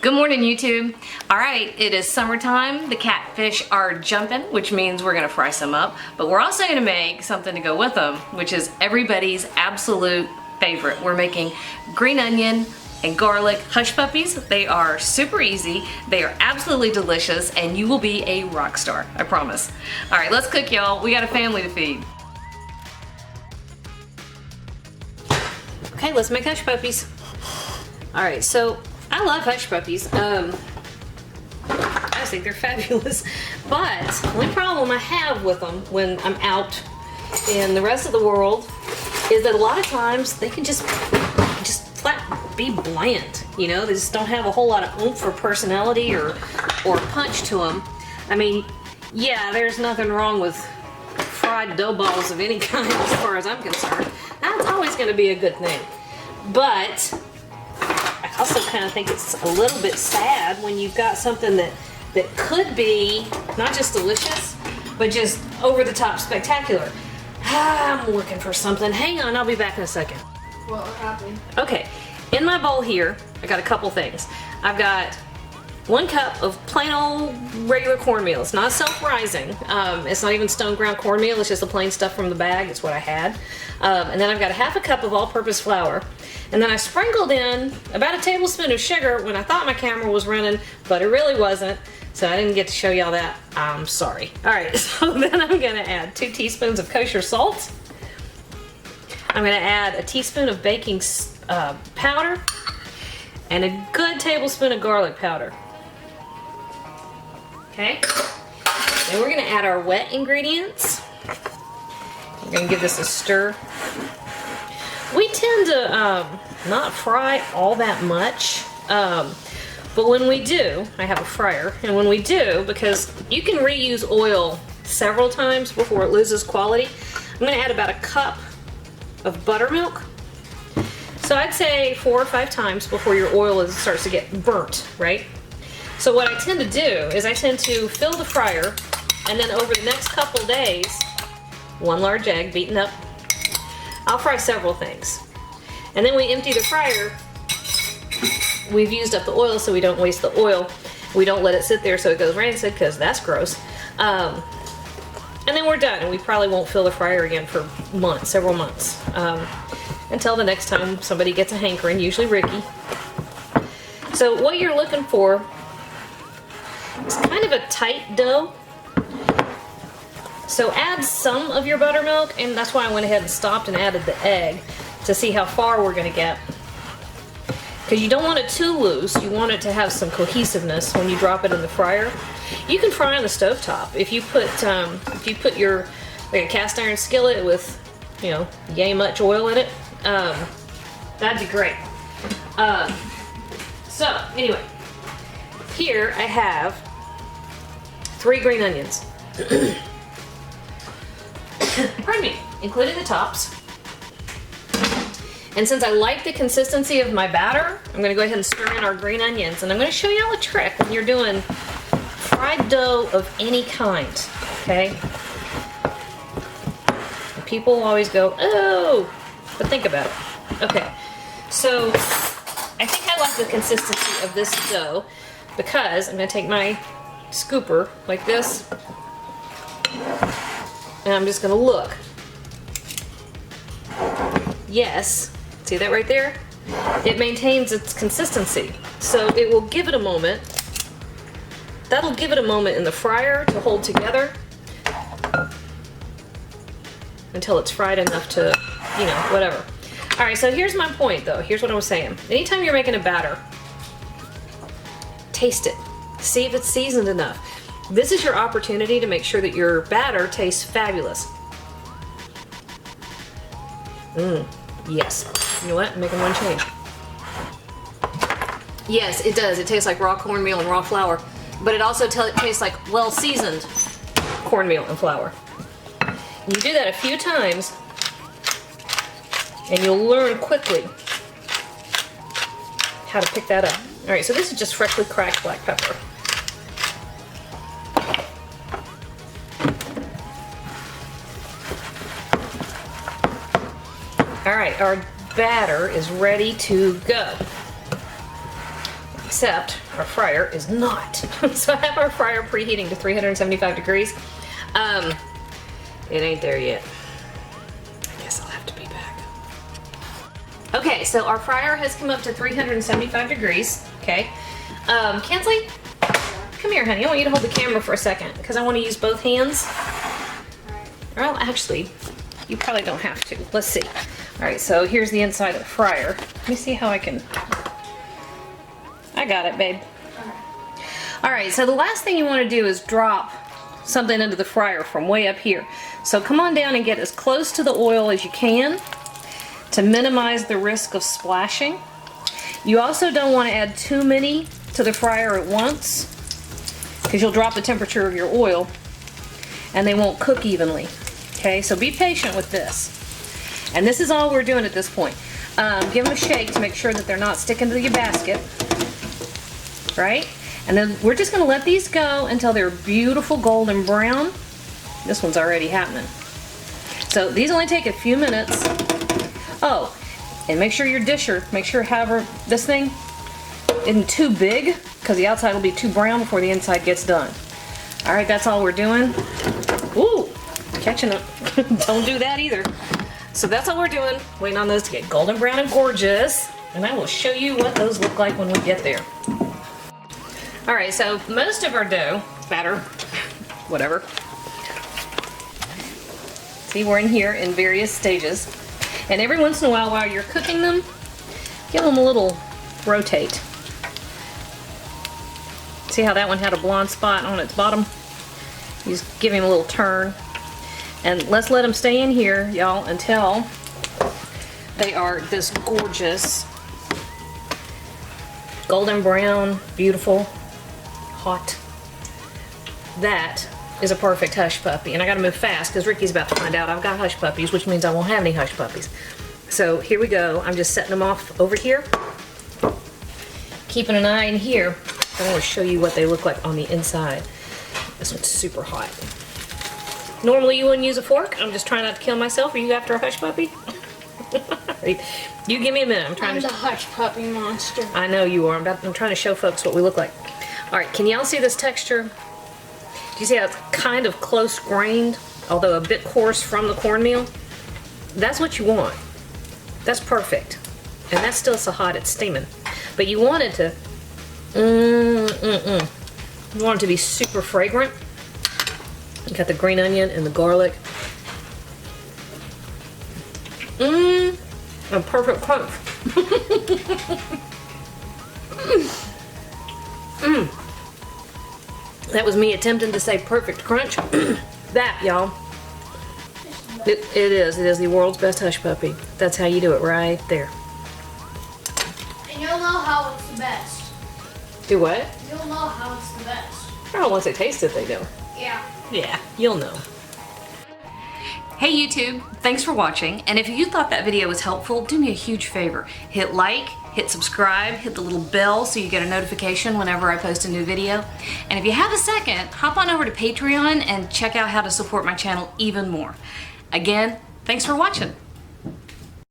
Good morning, YouTube. All right, it is summertime. The catfish are jumping, which means we're gonna fry some up, but we're also gonna make something to go with them, which is everybody's absolute favorite. We're making green onion and garlic hush puppies. They are super easy, they are absolutely delicious, and you will be a rock star, I promise. All right, let's cook, y'all. We got a family to feed. Okay, let's make hush puppies. All right, so I love hush puppies. I just think they're fabulous. But the only problem I have with them when I'm out in the rest of the world is that a lot of times they can just flat be bland. You know, they just don't have a whole lot of oomph or personality or punch to them. I mean, yeah, there's nothing wrong with fried dough balls of any kind as far as I'm concerned. That's always going to be a good thing. But I also kind of think it's a little bit sad when you've got something that could be not just delicious, but just over-the-top spectacular. I'm looking for something. Hang on, I'll be back in a second. What happened? Okay, in my bowl here, I got a couple things. I've got 1 cup of plain old regular cornmeal. It's not self-rising. It's not even stone ground cornmeal. It's just the plain stuff from the bag. It's what I had. And then I've got 1/2 cup of all-purpose flour. And then I sprinkled in about a tablespoon of sugar when I thought my camera was running, but it really wasn't. So I didn't get to show y'all that. I'm sorry. All right, so then I'm gonna add 2 teaspoons of kosher salt. I'm gonna add a teaspoon of baking powder and a good tablespoon of garlic powder. Okay, then we're gonna add our wet ingredients. We're gonna give this a stir. We tend to not fry all that much, but when we do, I have a fryer, and when we do, because you can reuse oil several times before it loses quality, I'm gonna add about 1 cup of buttermilk. So I'd say 4 or 5 times before your oil starts to get burnt, right? So what I tend to do is I tend to fill the fryer, and then over the next couple days, 1 large egg beaten up, I'll fry several things. And then we empty the fryer. We've used up the oil so we don't waste the oil. We don't let it sit there so it goes rancid, because that's gross. And then we're done, and we probably won't fill the fryer again for months, several months. Until the next time somebody gets a hankering, usually Ricky. So what you're looking for is kind of a tight dough. So add some of your buttermilk, and that's why I went ahead and stopped and added the egg to see how far we're going to get. Because you don't want it too loose, you want it to have some cohesiveness when you drop it in the fryer. You can fry on the stovetop. If you put your like a cast iron skillet with, you know, yay much oil in it, that'd be great. So anyway, here I have 3 green onions. Pardon me, including the tops. And since I like the consistency of my batter, I'm going to go ahead and stir in our green onions. And I'm going to show y'all a trick when you're doing fried dough of any kind, okay? And people always go, oh, but think about it. Okay, so I think I like the consistency of this dough because I'm going to take my scooper like this, and I'm just going to look. Yes, see that right there? It maintains its consistency. So it will give it a moment. That'll give it a moment in the fryer to hold together until it's fried enough to, you know, whatever. All right, so here's my point though. Here's what I was saying. Anytime you're making a batter, taste it. See if it's seasoned enough. This is your opportunity to make sure that your batter tastes fabulous. Yes. You know what? I'm making one change. Yes, it does. It tastes like raw cornmeal and raw flour, but it also tastes like well-seasoned cornmeal and flour. You do that a few times, and you'll learn quickly how to pick that up. All right, so this is just freshly cracked black pepper. All right, our batter is ready to go. except our fryer is not. So I have our fryer preheating to 375 degrees. It ain't there yet. I guess I'll have to be back. Okay, so our fryer has come up to 375 degrees, okay? Kensley, come here, honey. I want you to hold the camera for a second because I want to use both hands. Well, actually, you probably don't have to. Let's see. All right, so here's the inside of the fryer. Let me see how I can... I got it, babe. All right, so the last thing you want to do is drop something into the fryer from way up here. So come on down and get as close to the oil as you can to minimize the risk of splashing. You also don't want to add too many to the fryer at once because you'll drop the temperature of your oil and they won't cook evenly. Okay, so be patient with this. And this is all we're doing at this point. Give them a shake to make sure that they're not sticking to your basket. Right? And then we're just going to let these go until they're beautiful golden brown. This one's already happening. So these only take a few minutes. Oh, and make sure your disher, however, this thing isn't too big because the outside will be too brown before the inside gets done. All right, that's all we're doing. Ooh, catching up. Don't do that either. So that's all we're doing, waiting on those to get golden brown and gorgeous. And I will show you what those look like when we get there. All right, so most of our dough, batter, whatever. See, we're in here in various stages. And every once in a while you're cooking them, give them a little rotate. See how that one had a blonde spot on its bottom? You just give him a little turn. And let's let them stay in here, y'all, until they are this gorgeous, golden brown, beautiful, hot. That is a perfect hush puppy. And I gotta move fast because Ricky's about to find out I've got hush puppies, which means I won't have any hush puppies. So here we go. I'm just setting them off over here. Keeping an eye in here. I want to show you what they look like on the inside. This one's super hot. Normally you wouldn't use a fork. I'm just trying not to kill myself. Are you after a hush puppy? You give me a minute. I'm the hush puppy monster. I know you are. I'm trying to show folks what we look like. All right, can y'all see this texture? Do you see how it's kind of close grained, although a bit coarse from the cornmeal? That's what you want. That's perfect. And that's still so hot it's steaming. But you want it to, you want it to be super fragrant. You got the green onion and the garlic. A perfect crunch. That was me attempting to say perfect crunch. That, y'all. It is the world's best hush puppy. That's how you do it right there. And you'll know how it's the best. Do what? You'll know how it's the best. Oh, once they taste it, they do. Yeah. Yeah, you'll know. Hey YouTube, thanks for watching. And if you thought that video was helpful, do me a huge favor. Hit like, hit subscribe, hit the little bell so you get a notification whenever I post a new video. And if you have a second, hop on over to Patreon and check out how to support my channel even more. Again, thanks for watching.